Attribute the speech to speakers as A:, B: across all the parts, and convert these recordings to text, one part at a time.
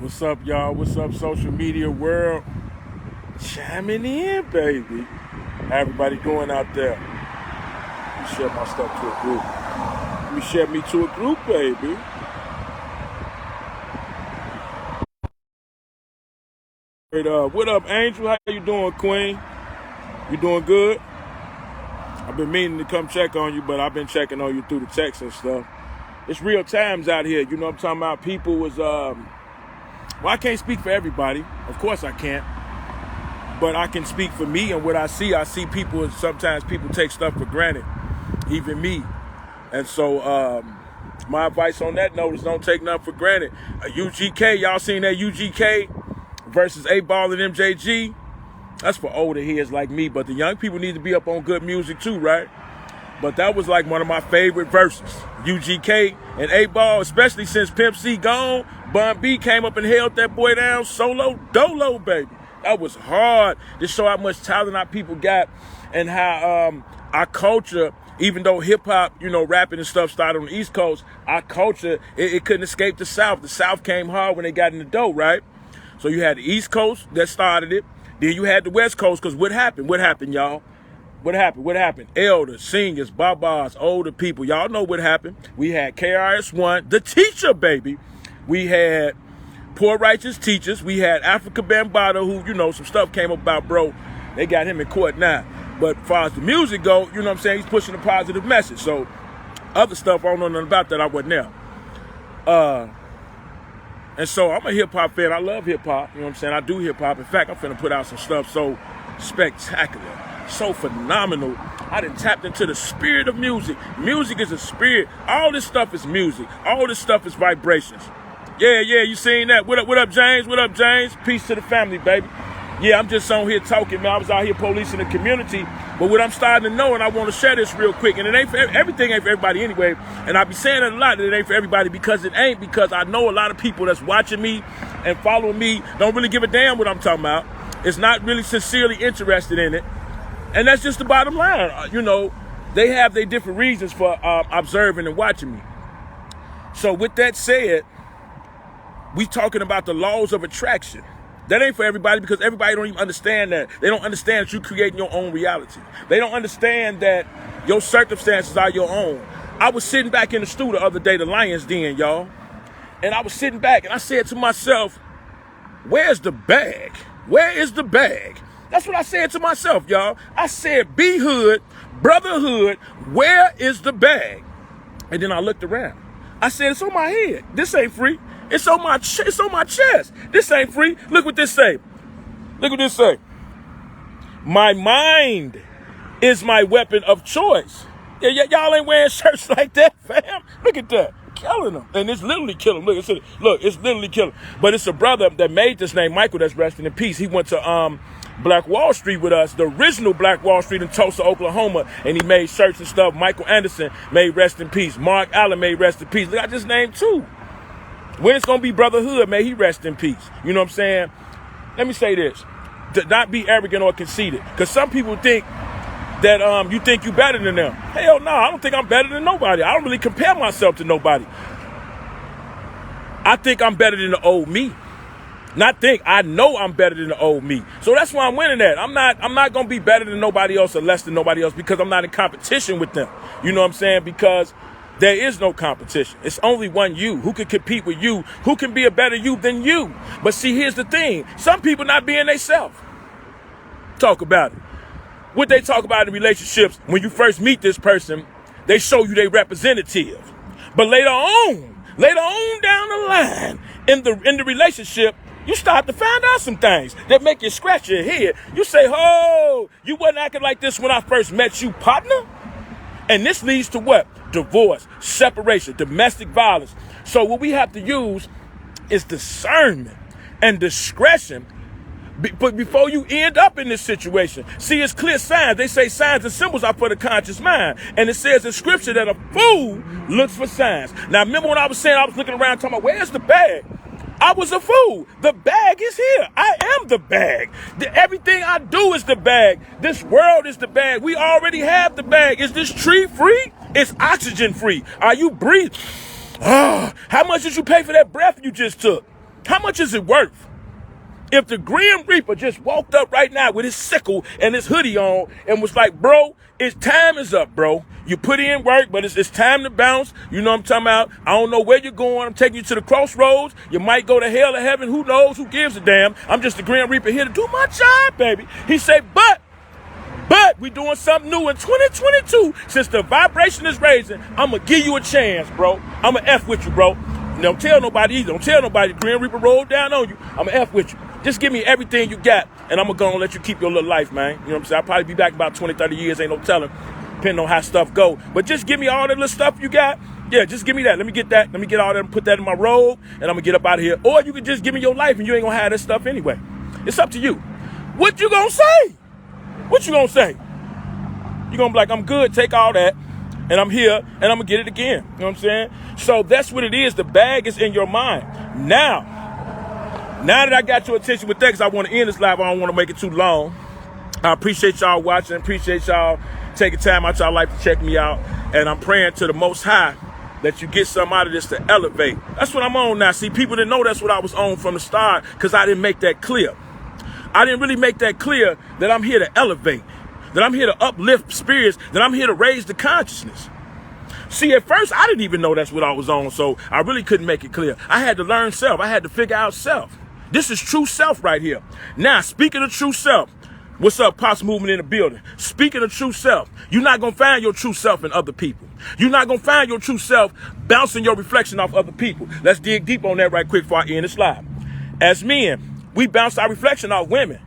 A: What's up, y'all? What's up, social media world? Chiming in, baby. How everybody going out there? Let me share my stuff to a group. Let me share me to a group, baby. What up, Angel? How you doing, Queen? You doing good? I've been meaning to come check on you, but I've been checking on you through the text and stuff. It's real times out here. You know what I'm talking about? People was, well, I can't speak for everybody. Of course I can't. But I can speak for me and what I see people, sometimes people take stuff for granted, even me. And so my advice on that note is don't take nothing for granted. UGK, y'all seen that UGK versus 8Ball and MJG? That's for older heads like me, but the young people need to be up on good music too, right? But that was like one of my favorite verses. UGK and 8Ball, especially since Pimp C gone, Bun B came up and held that boy down solo dolo, baby. That was hard to show how much talent our people got and how our culture, even though hip-hop, rapping and stuff started on the East Coast, our culture, it couldn't escape the South. The South came hard when they got in the dough, right? So you had the East Coast that started it. Then you had the West Coast, because what happened? What happened, y'all? What happened? Elders, seniors, babas, older people. Y'all know what happened. We had KRS-One, the teacher, baby. We had Poor Righteous Teachers. We had Africa Bambaataa, who, some stuff came about, bro. They got him in court now. But as far as the music go, you know what I'm saying? He's pushing a positive message. So other stuff, I don't know nothing about that. I wasn't there. And so I'm a hip-hop fan. I love hip-hop. You know what I'm saying? I do hip-hop. In fact, I'm finna put out some stuff so spectacular, so phenomenal. I done tapped into the spirit of music. Music is a spirit. All this stuff is music. All this stuff is vibrations. Yeah, you seen that? What up, James? What up, James? Peace to the family, baby. Yeah, I'm just on here talking, man. I was out here policing the community. But what I'm starting to know, and I want to share this real quick, and everything ain't for everybody anyway, and I be saying it a lot that it ain't for everybody because it ain't, because I know a lot of people that's watching me and following me don't really give a damn what I'm talking about. It's not really sincerely interested in it. And that's just the bottom line. They have their different reasons for observing and watching me. So with that said, we talking about the laws of attraction. That ain't for everybody because everybody don't even understand that. They don't understand that you're creating your own reality. They don't understand that your circumstances are your own. I was sitting back in the studio the other day, the Lions Den, y'all. And I was sitting back and I said to myself, where's the bag? Where is the bag? That's what I said to myself, y'all. I said, B-hood, brotherhood, where is the bag? And then I looked around. I said, it's on my head. This ain't free. It's on my chest. This ain't free. Look what this say. Look what this say. My mind is my weapon of choice. Yeah, y'all ain't wearing shirts like that, fam. Look at that. Killing them. And it's literally killing them. Look, it's literally killing them. But it's a brother that made this name, Michael, that's resting in peace. He went to Black Wall Street with us, the original Black Wall Street in Tulsa, Oklahoma, and he made shirts and stuff. Michael Anderson made rest in peace. Mark Allen made rest in peace. Look, I just named two. When it's going to be brotherhood, may he rest in peace. You know what I'm saying? Let me say this. To not be arrogant or conceited. Because some people think that you think you better than them. Hell no, I don't think I'm better than nobody. I don't really compare myself to nobody. I think I'm better than the old me. Not think, I know I'm better than the old me. So that's why I'm winning at. I'm not going to be better than nobody else or less than nobody else because I'm not in competition with them. You know what I'm saying? Because there is no competition. It's only one you. Who can compete with you? Who can be a better you than you? But see, here's the thing. Some people not being themselves. Talk about it. What they talk about in relationships, when you first meet this person, they show you their representative. But later on down the line, in the relationship, you start to find out some things that make you scratch your head. You say, oh, you wasn't acting like this when I first met you, partner? And this leads to what? Divorce, separation, domestic violence. So what we have to use is discernment and discretion but before you end up in this situation. See, it's clear signs. They say signs and symbols are for the conscious mind. And it says in scripture that a fool looks for signs. Now, remember when I was saying I was looking around talking about, where's the bag? I was a fool. The bag is here. I am the bag. Everything I do is the bag. This world is the bag. We already have the bag. Is this tree free? It's oxygen free. Are you breathing? How much did you pay for that breath you just took? How much is it worth? If the Grim Reaper just walked up right now with his sickle and his hoodie on and was like, bro, it's time is up, bro. You put in work, but it's time to bounce. You know what I'm talking about? I don't know where you're going. I'm taking you to the crossroads. You might go to hell or heaven. Who knows? Who gives a damn? I'm just the Grim Reaper here to do my job, baby. He said, but we doing something new in 2022. Since the vibration is raising, I'm going to give you a chance, bro. I'm going to F with you, bro. Don't tell nobody either. Don't tell nobody the Grim Reaper rolled down on you. I'm going to F with you. Just give me everything you got, and I'm going to go and let you keep your little life, man. You know what I'm saying? I'll probably be back about 20, 30 years. Ain't no telling, depending on how stuff go. But just give me all that little stuff you got. Yeah, just give me that. Let me get that. Let me get all that and put that in my robe, and I'm going to get up out of here. Or you can just give me your life, and you ain't going to have that stuff anyway. It's up to you. What you going to say? What you going to say? You going to be like, I'm good, take all that, and I'm here, and I'm going to get it again. You know what I'm saying? So that's what it is. The bag is in your mind. Now that I got your attention with that, because I want to end this live, I don't want to make it too long. I appreciate y'all watching. Appreciate y'all taking time out y'all life to check me out. And I'm praying to the Most High that you get something out of this to elevate. That's what I'm on now. See, people didn't know that's what I was on from the start because I didn't make that clear. I didn't really make that clear that I'm here to elevate, that I'm here to uplift spirits, that I'm here to raise the consciousness. See, at first, I didn't even know that's what I was on, so I really couldn't make it clear. I had to learn self. I had to figure out self. This is true self right here. Now, speaking of true self, what's up, Pops Movement in the building? Speaking of true self, you're not going to find your true self in other people. You're not going to find your true self bouncing your reflection off other people. Let's dig deep on that right quick before I end this live. As men, we bounce our reflection off women.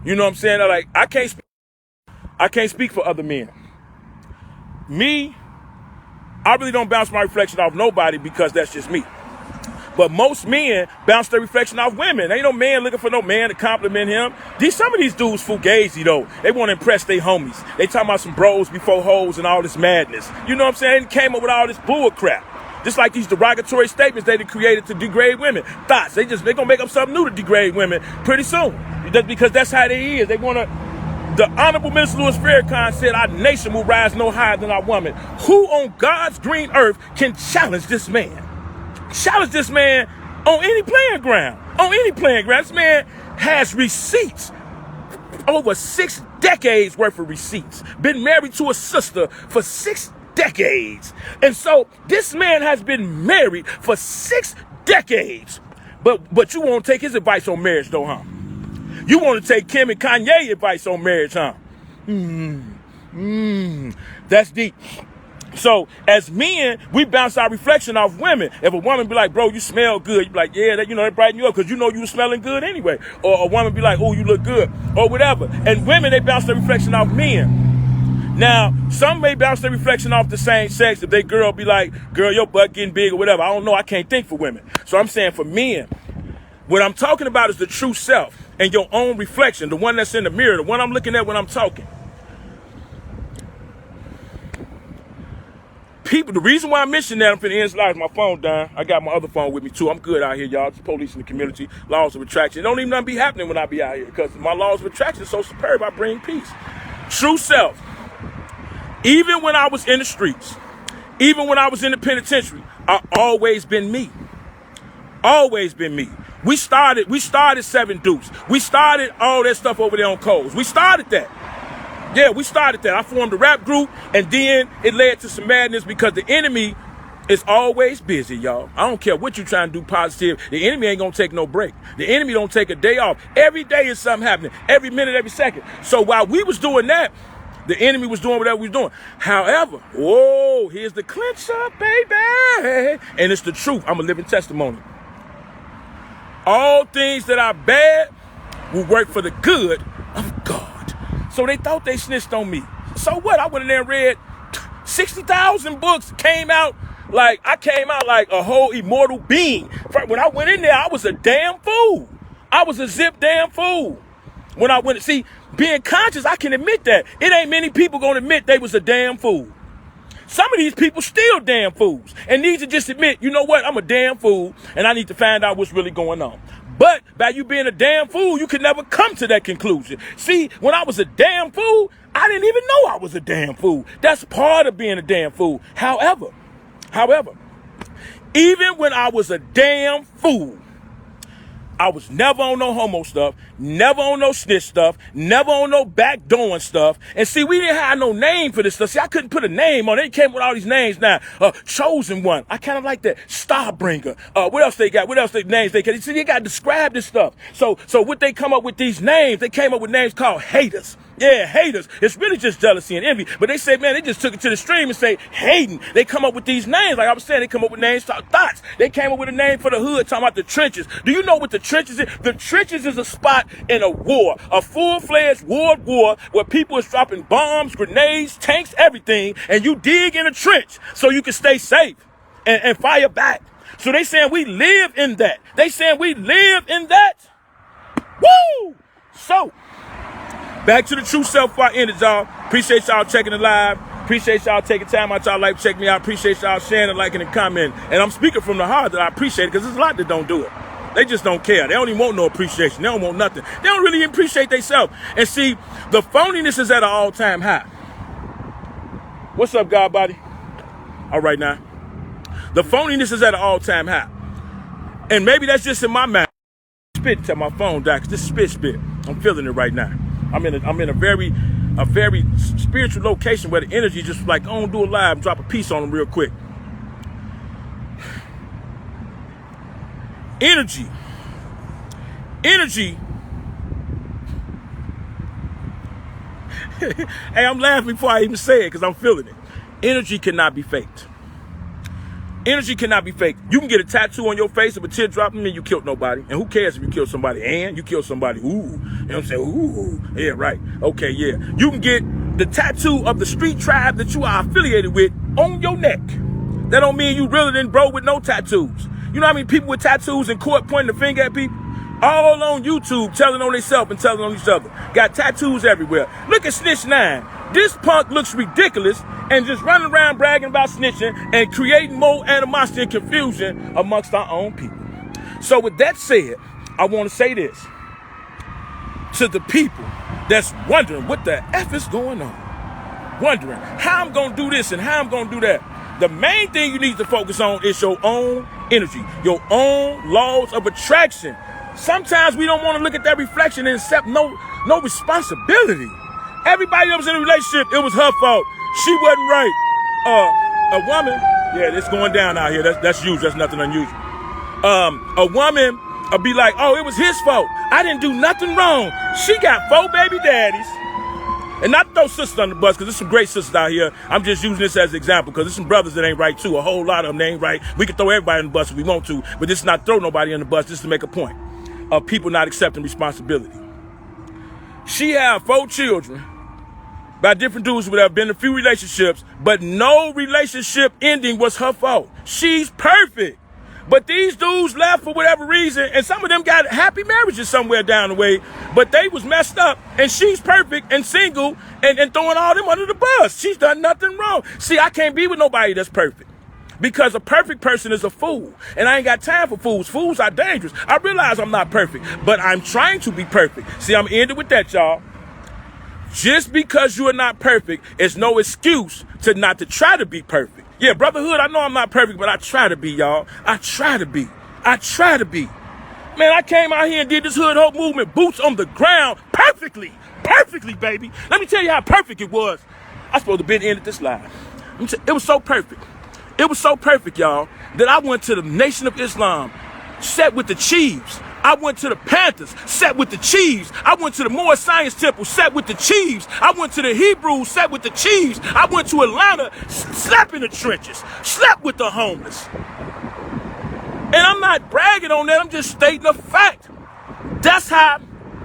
A: You know what I'm saying? Like, I can't speak for other men. Me, I really don't bounce my reflection off nobody because that's just me. But most men bounce their reflection off women. Ain't no man looking for no man to compliment him. Some of these dudes fugazi though. They want to impress their homies. They talking about some bros before hoes and all this madness. You know what I'm saying? They came up with all this bull crap. Just like these derogatory statements they created to degrade women. Thoughts. They gonna make up something new to degrade women pretty soon. Because that's how they is. They wanna. The Honorable Minister Louis Farrakhan said our nation will rise no higher than our woman. Who on God's green earth can challenge this man? Challenge this man on any playing ground. On any playing ground. This man has receipts. Over 6 decades worth of receipts. Been married to a sister for 6 decades. And so this man has been married for 6 decades. But you won't take his advice on marriage though, huh? You want to take Kim and Kanye advice on marriage, huh? That's deep. So as men, we bounce our reflection off women. If a woman be like, bro, you smell good, you be like, yeah, they brighten you up because you know you were smelling good anyway. Or a woman be like, oh, you look good, or whatever. And women, they bounce their reflection off men. Now, some may bounce their reflection off the same sex. If they girl be like, girl, your butt getting big or whatever. I don't know. I can't think for women. So I'm saying for men, what I'm talking about is the true self and your own reflection, the one that's in the mirror, the one I'm looking at when I'm talking. People, the reason why I mentioned that, I'm finna end this live, my phone down. I got my other phone with me too. I'm good out here, y'all. It's police in the community, laws of attraction. It don't even nothing be happening when I be out here because my laws of attraction is so superb. I bring peace. True self. Even when I was in the streets, even when I was in the penitentiary, I always been me. Always been me. We started 7 Dukes. We started all that stuff over there on Coles. We started that. Yeah, we started that. I formed a rap group, and then it led to some madness because the enemy is always busy, y'all. I don't care what you're trying to do positive. The enemy ain't going to take no break. The enemy don't take a day off. Every day is something happening. Every minute, every second. So while we was doing that, the enemy was doing whatever we was doing. However, whoa, here's the clincher, baby. And it's the truth. I'm a living testimony. All things that are bad will work for the good of God. So they thought they snitched on me. So what? I went in there and read 60,000 books. I came out like a whole immortal being. When I went in there, I was a damn fool. I was a zip damn fool. When I went, see, being conscious, I can admit that. It ain't many people gonna admit they was a damn fool. Some of these people still damn fools and need to just admit, you know what, I'm a damn fool and I need to find out what's really going on. But by you being a damn fool, you can never come to that conclusion. See, when I was a damn fool, I didn't even know I was a damn fool. That's part of being a damn fool. However, even when I was a damn fool, I was never on no homo stuff, never on no snitch stuff, never on no backdooring stuff. And see, we didn't have no name for this stuff. See, I couldn't put a name on it. They came with all these names now. Chosen One. I kind of like that. Starbringer. What else they got? What else names they got? See, they got to describe this stuff. So what they come up with these names, they came up with names called haters. Yeah, haters. It's really just jealousy and envy. But they say, man, they just took it to the stream and say hating. They come up with these names. Like I was saying, they come up with names, thoughts. They came up with a name for the hood, talking about the trenches. Do you know what the trenches is? The trenches is a spot in a war, a full-fledged world war where people is dropping bombs, grenades, tanks, everything, and you dig in a trench so you can stay safe and fire back. So they saying we live in that. They saying we live in that. Woo! So, back to the true self before I end it, y'all. Appreciate y'all checking the live. Appreciate y'all taking time out y'all life to check me out. Appreciate y'all sharing and liking and commenting. And I'm speaking from the heart that I appreciate it because there's a lot that don't do it. They just don't care. They don't even want no appreciation. They don't want nothing. They don't really appreciate themselves. And see, the phoniness is at an all-time high. What's up, God body? All right now. The phoniness is at an all-time high. And maybe that's just in my mind. Spit till my phone died because this spit. I'm feeling it right now. I'm in a very spiritual location where the energy just like, I don't do a live, drop a piece on them real quick. Energy. Hey, I'm laughing before I even say it because I'm feeling it. Energy cannot be faked. Energy cannot be faked. You can get a tattoo on your face of a teardrop and then you killed nobody. And who cares if you kill somebody? And you kill somebody. Ooh. You know what I'm saying? Ooh. Yeah, right. Okay, yeah. You can get the tattoo of the street tribe that you are affiliated with on your neck. That don't mean you really didn't bro with no tattoos. You know how many people with tattoos in court pointing the finger at people? All on YouTube telling on themselves and telling on each other. Got tattoos everywhere. Look at Snitch 9. This punk looks ridiculous and just running around bragging about snitching and creating more animosity and confusion amongst our own people. So with that said, I want to say this to the people that's wondering what the F is going on. Wondering how I'm going to do this and how I'm going to do that. The main thing you need to focus on is your own energy, your own laws of attraction. Sometimes we don't want to look at that reflection and accept no responsibility. Everybody that was in a relationship, it was her fault. She wasn't right. A woman, yeah, it's going down out here. That's usual. That's nothing unusual. A woman will be like, oh, it was his fault. I didn't do nothing wrong. She got 4 baby daddies. And not throw sisters on the bus, because there's some great sisters out here. I'm just using this as an example, because there's some brothers that ain't right, too. A whole lot of them, they ain't right. We can throw everybody on the bus if we want to, but this is not throw nobody on the bus. This is to make a point of people not accepting responsibility. She had 4 children by different dudes who have been in a few relationships, but no relationship ending was her fault. She's perfect. But these dudes left for whatever reason, and some of them got happy marriages somewhere down the way, but they was messed up, and she's perfect and single and throwing all them under the bus. She's done nothing wrong. See, I can't be with nobody that's perfect, because a perfect person is a fool, and I ain't got time for fools. Fools are dangerous. I realize I'm not perfect, but I'm trying to be perfect. See, I'm ending with that, y'all. Just because you are not perfect is no excuse to not to try to be perfect. Yeah, brotherhood, I know I'm not perfect, but I try to be, y'all. I try to be. Man, I came out here and did this Hood Hope movement, boots on the ground, perfectly, baby. Let me tell you how perfect it was. I supposed to have been ended this live. It was so perfect. It was so perfect, y'all, that I went to the Nation of Islam, sat with the Chiefs. I went to the Panthers, sat with the Chiefs. I went to the Moore Science Temple, sat with the Chiefs. I went to the Hebrews, sat with the Chiefs. I went to Atlanta, slept in the trenches, slept with the homeless. And I'm not bragging on that, I'm just stating a fact. That's how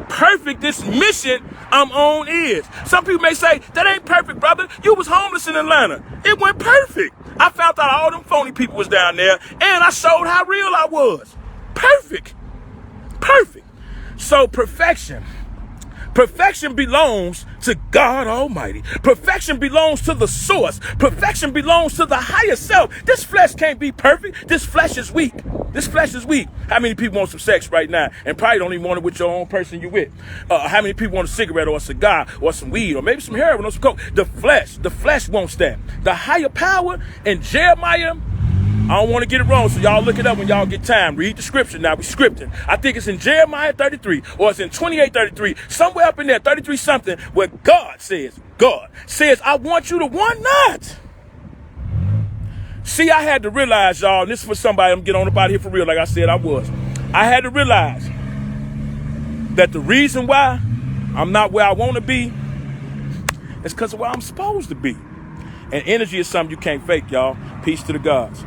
A: perfect this mission I'm on is. Some people may say, that ain't perfect, brother. You was homeless in Atlanta. It went perfect. I found out all them phony people was down there, and I showed how real I was. Perfect. So perfection belongs to God Almighty. Perfection belongs to the source. Perfection belongs to the higher self. This flesh can't be perfect. This flesh is weak. How many people want some sex right now and probably don't even want it with your own person you with? How many people want a cigarette or a cigar or some weed or maybe some heroin or some coke? The flesh wants that. The higher power in Jeremiah I don't want to get it wrong, so y'all look it up when y'all get time. Read the scripture now. We scripting. I think it's in Jeremiah 33, or it's in 28:33, somewhere up in there, 33 something, where God says, I want you to want not. See, I had to realize, y'all, and this is for somebody, I'm getting on about here for real, like I said I was. I had to realize that the reason why I'm not where I want to be is because of where I'm supposed to be. And energy is something you can't fake, y'all. Peace to the gods.